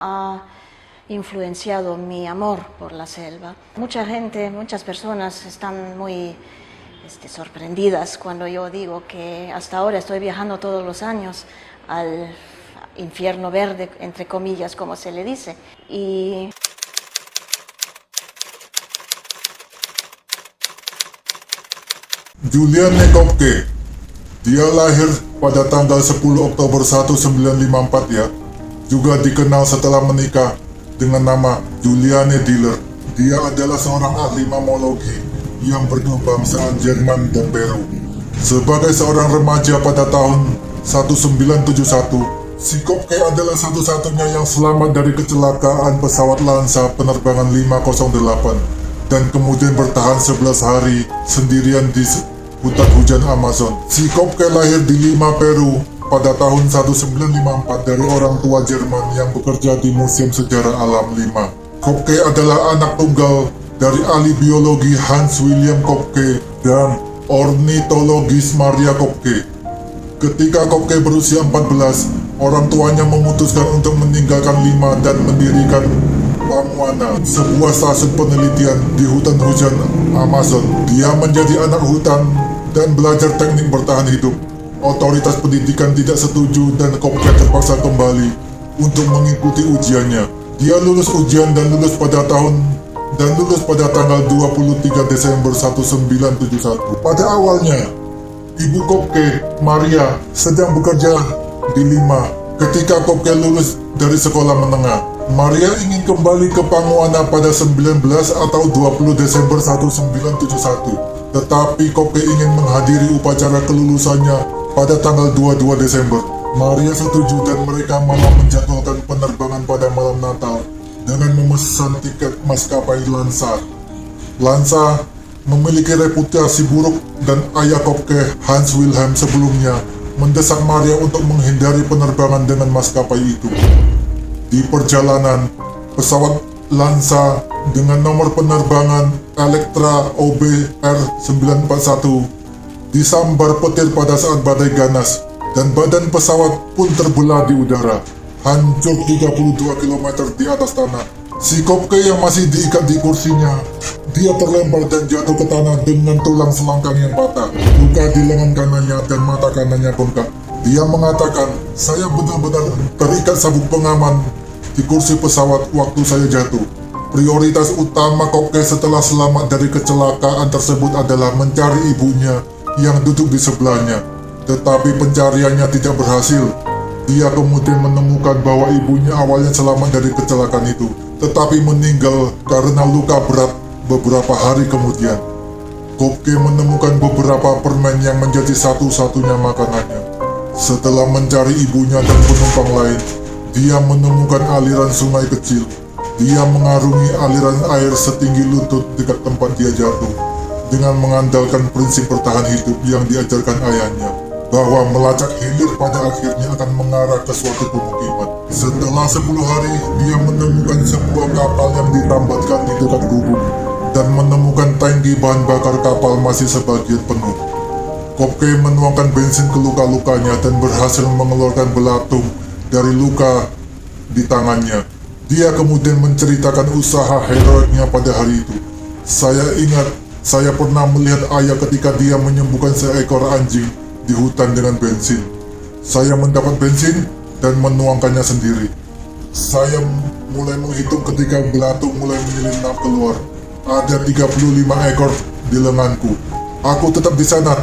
Ha influenciado mi amor por la selva. Mucha gente, muchas personas están muy sorprendidas cuando yo digo que hasta ahora estoy viajando todos los años al infierno verde, entre comillas, como se le dice. Y Juliane Kopke, dia lahir pada tanggal 10 Oktober 1954 ya, juga dikenal setelah menikah dengan nama Juliane Diller. Dia adalah seorang ahli mamologi yang berkebangsaan Jerman dan Peru. Sebagai seorang remaja pada tahun 1971, si Kopke adalah satu-satunya yang selamat dari kecelakaan pesawat Lansa penerbangan 508 dan kemudian bertahan 11 hari sendirian di hutan hujan Amazon. Si Kopke lahir di Lima, Peru pada tahun 1954 dari orang tua Jerman yang bekerja di Museum Sejarah Alam Lima. Kopke adalah anak tunggal dari ahli biologi Hans William Kopke dan ornitologis Maria Kopke. Ketika Kopke berusia 14, orang tuanya memutuskan untuk meninggalkan Lima dan mendirikan Pamuana, sebuah stasiun penelitian di hutan hujan Amazon. Dia menjadi anak hutan dan belajar teknik bertahan hidup. Otoritas pendidikan tidak setuju dan Kopke terpaksa kembali untuk mengikuti ujiannya. Dia lulus ujian dan lulus pada tanggal 23 Desember 1971. Pada awalnya, ibu Kopke, Maria, sedang bekerja di Lima. Ketika Kopke lulus dari sekolah menengah, Maria ingin kembali ke Pamuana pada 19 atau 20 Desember 1971. Tetapi Kopke ingin menghadiri upacara kelulusannya pada tanggal 22 Desember. Maria setuju dan mereka malah menjadwalkan penerbangan pada malam Natal dengan memesan tiket maskapai Lansa. Lansa memiliki reputasi buruk dan ayah Kopke, Hans Wilhelm, sebelumnya mendesak Maria untuk menghindari penerbangan dengan maskapai itu. Di perjalanan, pesawat Lansa dengan nomor penerbangan Electra OBR 941 disambar petir pada saat badai ganas dan badan pesawat pun terbelah di udara, hancur 32 km di atas tanah. Si Kopke yang masih diikat di kursinya, dia terlempar dan jatuh ke tanah dengan tulang selangkang yang patah, luka di lengan kanannya dan mata kanannya bengkak. Dia mengatakan, "Saya benar-benar terikat sabuk pengaman di kursi pesawat waktu saya jatuh." Prioritas utama Kopke setelah selamat dari kecelakaan tersebut adalah mencari ibunya yang duduk di sebelahnya. Tetapi pencariannya tidak berhasil. Dia kemudian menemukan bahwa ibunya awalnya selamat dari kecelakaan itu, tetapi meninggal karena luka berat beberapa hari kemudian. Kopke menemukan beberapa permen yang menjadi satu-satunya makanannya. Setelah mencari ibunya dan penumpang lain, dia menemukan aliran sungai kecil. Dia mengarungi aliran air setinggi lutut dekat tempat dia jatuh, dengan mengandalkan prinsip bertahan hidup yang diajarkan ayahnya, bahwa melacak hilir pada akhirnya akan mengarah ke suatu pemukiman. Setelah 10 hari, dia menemukan sebuah kapal yang ditambatkan di dekat gubuk, dan menemukan tangki bahan bakar kapal masih sebagian penuh. Kopke menuangkan bensin ke luka-lukanya dan berhasil mengeluarkan belatung dari luka di tangannya. Dia kemudian menceritakan usaha heroiknya pada hari itu. "Saya ingat, saya pernah melihat ayah ketika dia menyembuhkan seekor anjing di hutan dengan bensin. Saya mendapat bensin dan menuangkannya sendiri. Saya mulai menghitung ketika belatung mulai menyelinap keluar. Ada 35 ekor di lenganku. Aku tetap di sana,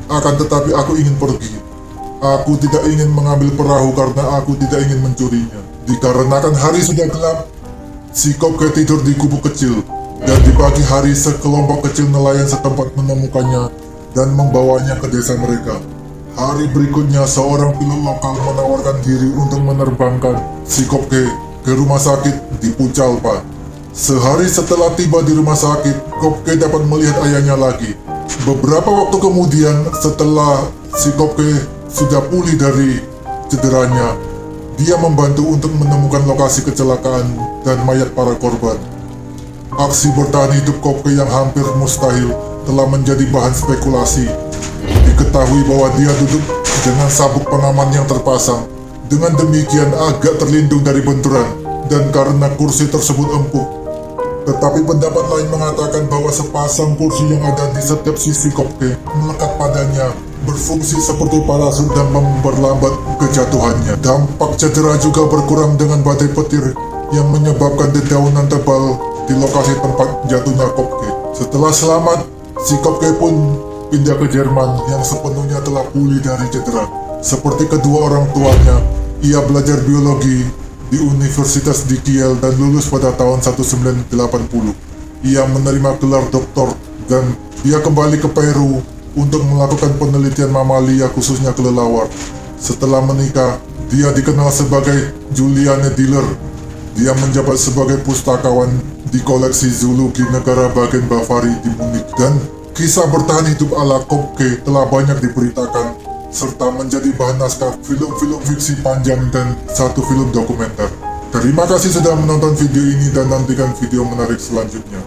akan tetapi aku ingin pergi. Aku tidak ingin mengambil perahu karena aku tidak ingin mencurinya." Dikarenakan hari sudah gelap, si Kopke tidur di gubuk kecil, dan di pagi hari sekelompok kecil nelayan setempat menemukannya dan membawanya ke desa mereka. Hari berikutnya, seorang pilot lokal menawarkan diri untuk menerbangkan si Kopke ke rumah sakit di Pucallpa. Sehari setelah tiba di rumah sakit, Kopke dapat melihat ayahnya lagi. Beberapa waktu kemudian, setelah si Kopke sudah pulih dari cederanya, dia membantu untuk menemukan lokasi kecelakaan dan mayat para korban. Aksi bertahan hidup Kopke yang hampir mustahil telah menjadi bahan spekulasi. Diketahui bahwa dia duduk dengan sabuk pengaman yang terpasang. Dengan demikian agak terlindung dari benturan. dan karena kursi tersebut empuk. Tetapi pendapat lain mengatakan bahwa sepasang kursi yang ada di setiap sisi Kopke melekat padanya berfungsi seperti parasut dan memperlambat kejatuhannya. Dampak cedera juga berkurang dengan badai petir yang menyebabkan dedaunan tebal di lokasi tempat jatuhnya Kopke. Setelah selamat, si Kopke pun pindah ke Jerman yang sepenuhnya telah pulih dari cedera. Seperti kedua orang tuanya, ia belajar biologi di Universitas di Kiel dan lulus pada tahun 1980. Ia menerima gelar doktor dan dia kembali ke Peru untuk melakukan penelitian mamalia khususnya kelelawar. Setelah menikah, dia dikenal sebagai Juliane Diller. Dia menjabat sebagai pustakawan di koleksi zoologi negara bagian Bavaria di Munich, dan kisah bertahan hidup ala Kopke telah banyak diberitakan serta menjadi bahan naskah film-film fiksi panjang dan satu film dokumenter. Terima kasih sudah menonton video ini dan nantikan video menarik selanjutnya.